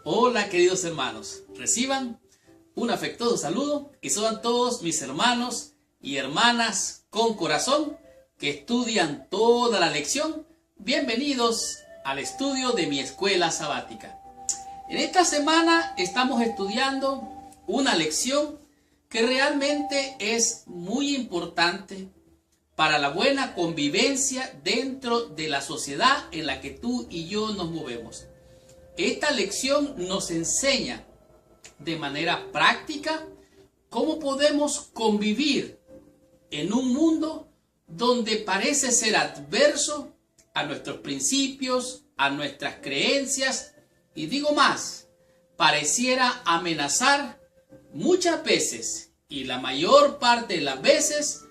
Hola queridos hermanos, reciban un afectuoso saludo y son todos mis hermanos y hermanas con corazón que estudian toda la lección. Bienvenidos al estudio de mi escuela sabática. En esta semana estamos estudiando una lección que realmente es muy importante para la buena convivencia dentro de la sociedad en la que tú y yo nos movemos. Esta lección nos enseña de manera práctica cómo podemos convivir en un mundo donde parece ser adverso a nuestros principios, a nuestras creencias, y digo más, pareciera amenazar muchas veces, y la mayor parte de las veces,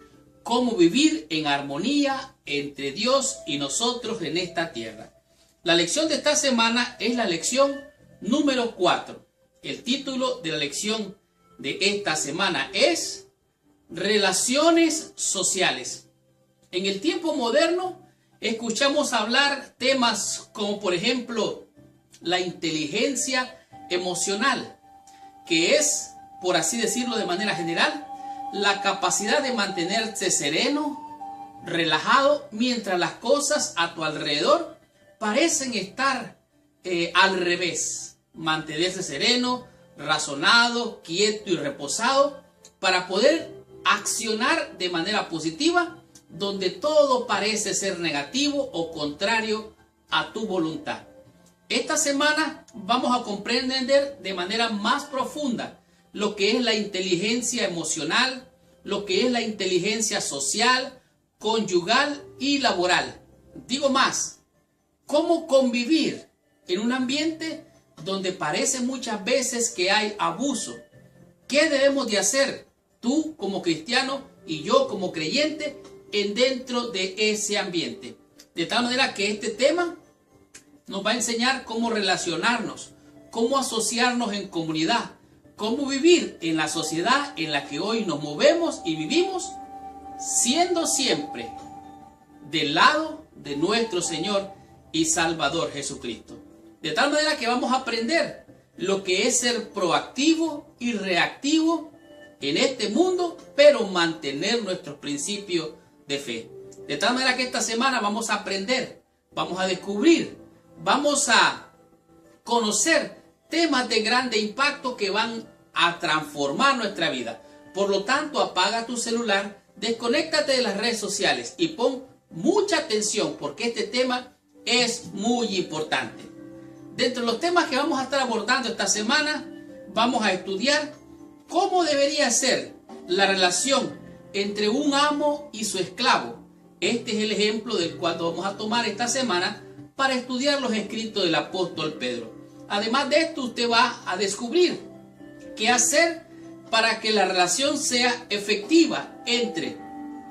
cómo vivir en armonía entre Dios y nosotros en esta tierra. La lección de esta semana es la lección número 4. El título de la lección de esta semana es Relaciones sociales. En el tiempo moderno escuchamos hablar temas como por ejemplo la inteligencia emocional, que es, por así decirlo de manera general, la capacidad de mantenerse sereno, relajado, mientras las cosas a tu alrededor parecen estar al revés. Mantenerse sereno, razonado, quieto y reposado para poder accionar de manera positiva donde todo parece ser negativo o contrario a tu voluntad. Esta semana vamos a comprender de manera más profunda lo que es la inteligencia emocional, lo que es la inteligencia social, conyugal y laboral. Digo más, cómo convivir en un ambiente donde parece muchas veces que hay abuso. ¿Qué debemos de hacer tú como cristiano y yo como creyente dentro de ese ambiente? De tal manera que este tema nos va a enseñar cómo relacionarnos, cómo asociarnos en comunidad, cómo vivir en la sociedad en la que hoy nos movemos y vivimos, siendo siempre del lado de nuestro Señor y Salvador Jesucristo. De tal manera que vamos a aprender lo que es ser proactivo y reactivo en este mundo, pero mantener nuestros principios de fe. De tal manera que esta semana vamos a aprender, vamos a descubrir, vamos a conocer temas de grande impacto que van a transformar nuestra vida. Por lo tanto, apaga tu celular, desconéctate de las redes sociales y pon mucha atención porque este tema es muy importante. Dentro de los temas que vamos a estar abordando esta semana, vamos a estudiar cómo debería ser la relación entre un amo y su esclavo. Este es el ejemplo del cual vamos a tomar esta semana para estudiar los escritos del apóstol Pedro. Además de esto, usted va a descubrir qué hacer para que la relación sea efectiva entre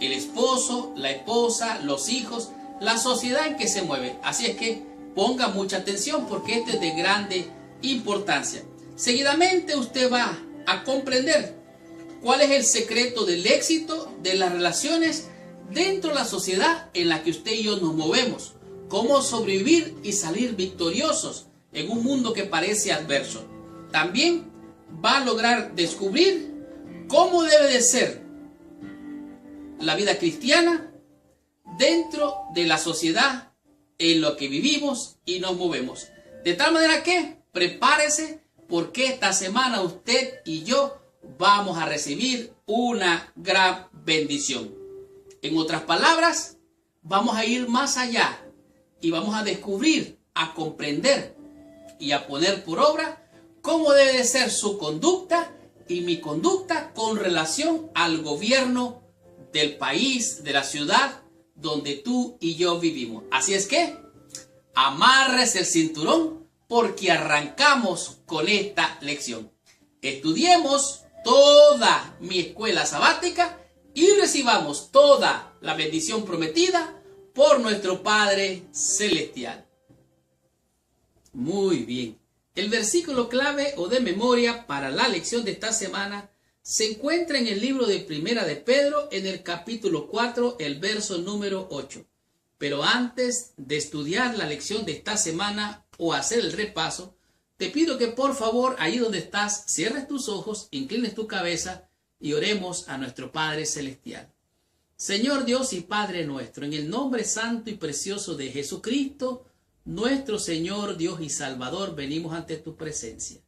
el esposo, la esposa, los hijos, la sociedad en que se mueve. Así es que ponga mucha atención porque este es de grande importancia. Seguidamente usted va a comprender cuál es el secreto del éxito de las relaciones dentro de la sociedad en la que usted y yo nos movemos. Cómo sobrevivir y salir victoriosos en un mundo que parece adverso. También va a lograr descubrir cómo debe de ser la vida cristiana dentro de la sociedad en la que vivimos y nos movemos. De tal manera que prepárese porque esta semana usted y yo vamos a recibir una gran bendición. En otras palabras, vamos a ir más allá y vamos a descubrir, a comprender y a poner por obra cómo debe de ser su conducta y mi conducta con relación al gobierno del país, de la ciudad donde tú y yo vivimos. Así es que amarres el cinturón porque arrancamos con esta lección. Estudiemos toda mi escuela sabática y recibamos toda la bendición prometida por nuestro Padre Celestial. Muy bien. El versículo clave o de memoria para la lección de esta semana se encuentra en el libro de Primera de Pedro, en el capítulo 4, el verso número 8. Pero antes de estudiar la lección de esta semana o hacer el repaso, te pido que por favor, ahí donde estás, cierres tus ojos, inclines tu cabeza y oremos a nuestro Padre Celestial. Señor Dios y Padre nuestro, en el nombre santo y precioso de Jesucristo, nuestro Señor, Dios y Salvador, venimos ante tu presencia.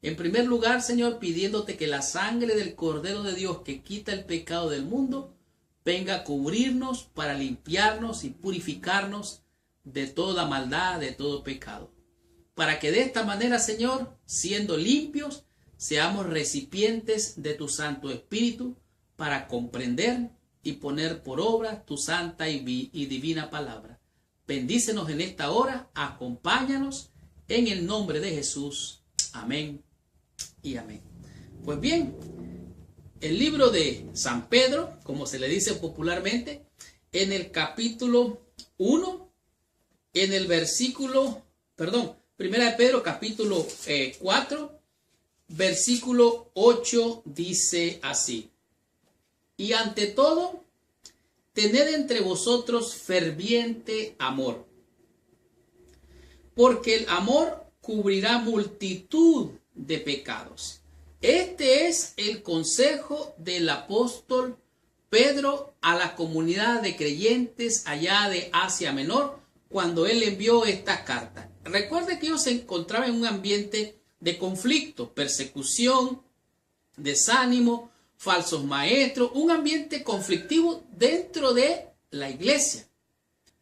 En primer lugar, Señor, pidiéndote que la sangre del Cordero de Dios que quita el pecado del mundo venga a cubrirnos para limpiarnos y purificarnos de toda maldad, de todo pecado. Para que de esta manera, Señor, siendo limpios, seamos recipientes de tu Santo Espíritu para comprender y poner por obra tu santa y divina palabra. Bendícenos en esta hora, acompáñanos en el nombre de Jesús. Amén y amén. Pues bien, el libro de San Pedro, como se le dice popularmente, en el capítulo 1, en el versículo, Primera de Pedro, capítulo 4, versículo 8, dice así: y ante todo, tened entre vosotros ferviente amor, porque el amor cubrirá multitud de pecados. Este es el consejo del apóstol Pedro a la comunidad de creyentes allá de Asia Menor cuando él envió esta carta. Recuerde que ellos se encontraban en un ambiente de conflicto, persecución, desánimo, falsos maestros, un ambiente conflictivo dentro de la iglesia.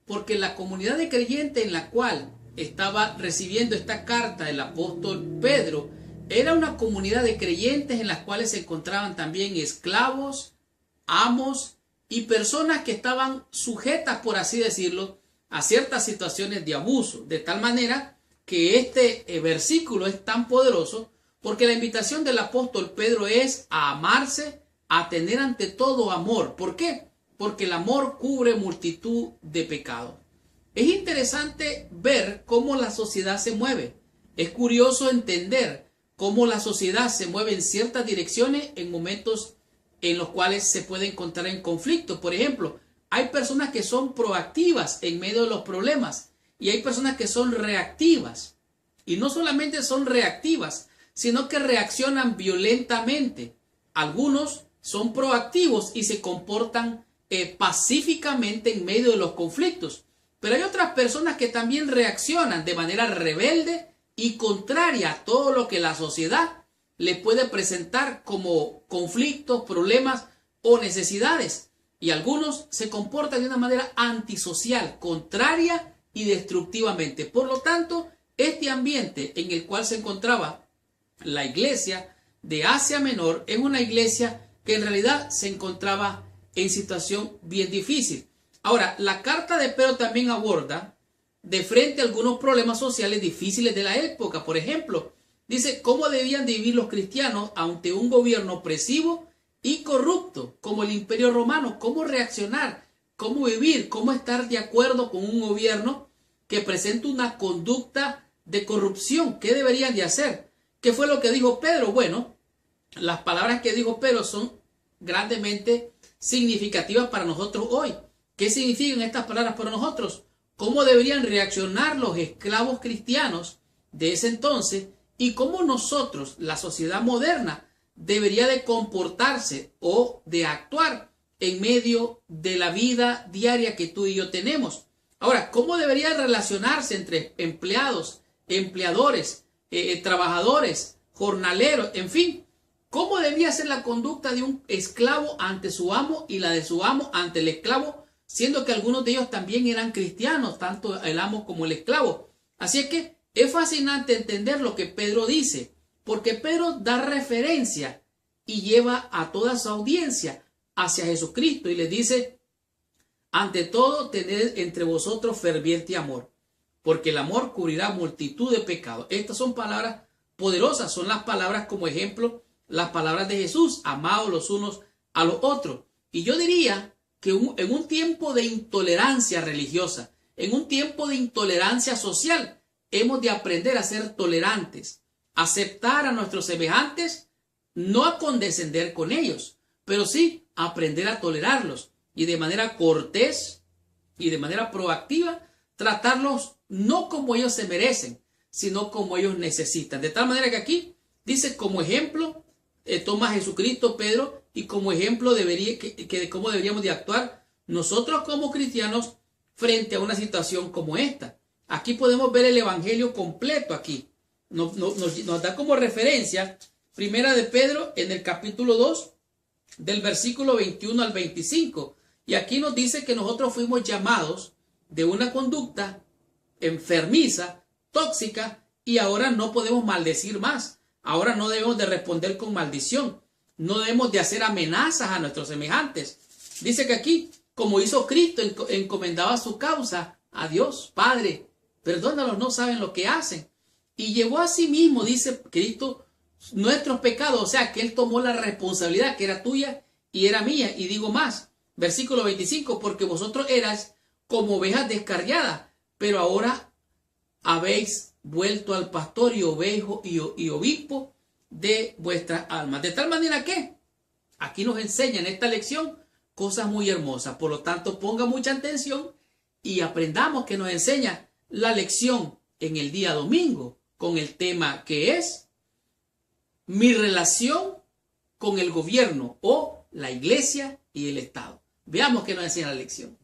Porque la comunidad de creyentes en la cual estaba recibiendo esta carta del apóstol Pedro era una comunidad de creyentes en las cuales se encontraban también esclavos, amos y personas que estaban sujetas, por así decirlo, a ciertas situaciones de abuso. De tal manera que este versículo es tan poderoso porque la invitación del apóstol Pedro es a amarse, a tener ante todo amor. ¿Por qué? Porque el amor cubre multitud de pecados. Es interesante ver cómo la sociedad se mueve. Es curioso entender cómo la sociedad se mueve en ciertas direcciones en momentos en los cuales se puede encontrar en conflicto. Por ejemplo, hay personas que son proactivas en medio de los problemas y hay personas que son reactivas. Y no solamente son reactivas, sino que reaccionan violentamente. Algunos son proactivos y se comportan pacíficamente en medio de los conflictos. Pero hay otras personas que también reaccionan de manera rebelde y contraria a todo lo que la sociedad le puede presentar como conflictos, problemas o necesidades. Y algunos se comportan de una manera antisocial, contraria y destructivamente. Por lo tanto, este ambiente en el cual se encontraba la iglesia de Asia Menor es una iglesia que en realidad se encontraba en situación bien difícil. Ahora, la carta de Pedro también aborda de frente a algunos problemas sociales difíciles de la época. Por ejemplo, dice cómo debían de vivir los cristianos ante un gobierno opresivo y corrupto como el Imperio Romano. Cómo reaccionar, cómo vivir, cómo estar de acuerdo con un gobierno que presenta una conducta de corrupción. ¿Qué deberían de hacer? ¿Qué fue lo que dijo Pedro? Bueno, las palabras que dijo Pedro son grandemente significativas para nosotros hoy. ¿Qué significan estas palabras para nosotros? ¿Cómo deberían reaccionar los esclavos cristianos de ese entonces? Y cómo nosotros, la sociedad moderna, debería de comportarse o de actuar en medio de la vida diaria que tú y yo tenemos. Ahora, ¿cómo debería relacionarse entre empleados, empleadores, trabajadores, jornaleros, en fin? ¿Cómo debía ser la conducta de un esclavo ante su amo y la de su amo ante el esclavo? Siendo que algunos de ellos también eran cristianos, tanto el amo como el esclavo. Así es que es fascinante entender lo que Pedro dice, porque Pedro da referencia y lleva a toda su audiencia hacia Jesucristo y les dice: ante todo, tened entre vosotros ferviente amor, porque el amor cubrirá multitud de pecados. Estas son palabras poderosas, son las palabras como ejemplo, las palabras de Jesús: amaos los unos a los otros. Y yo diría que en un tiempo de intolerancia religiosa, en un tiempo de intolerancia social, hemos de aprender a ser tolerantes, aceptar a nuestros semejantes, no a condescender con ellos, pero sí aprender a tolerarlos y de manera cortés y de manera proactiva tratarlos no como ellos se merecen, sino como ellos necesitan. De tal manera que aquí dice como ejemplo, toma a Jesucristo, Pedro, y como ejemplo de cómo deberíamos de actuar nosotros como cristianos frente a una situación como esta. Aquí podemos ver el evangelio completo aquí. Nos da como referencia Primera de Pedro en el capítulo 2 del versículo 21 al 25. Y aquí nos dice que nosotros fuimos llamados de una conducta enfermiza, tóxica, y ahora no podemos maldecir más. Ahora no debemos de responder con maldición. No debemos de hacer amenazas a nuestros semejantes. Dice que aquí, como hizo Cristo, encomendaba su causa a Dios. Padre, perdónalos, no saben lo que hacen. Y llevó a sí mismo, dice Cristo, nuestros pecados. O sea, que Él tomó la responsabilidad que era tuya y era mía. Y digo más, versículo 25, porque vosotros eras como ovejas descarriadas, pero ahora habéis vuelto al pastor y obispo de vuestras almas. De tal manera que aquí nos enseña en esta lección cosas muy hermosas. Por lo tanto, ponga mucha atención y aprendamos que nos enseña la lección en el día domingo con el tema que es mi relación con el gobierno o la iglesia y el Estado. Veamos qué nos enseña la lección.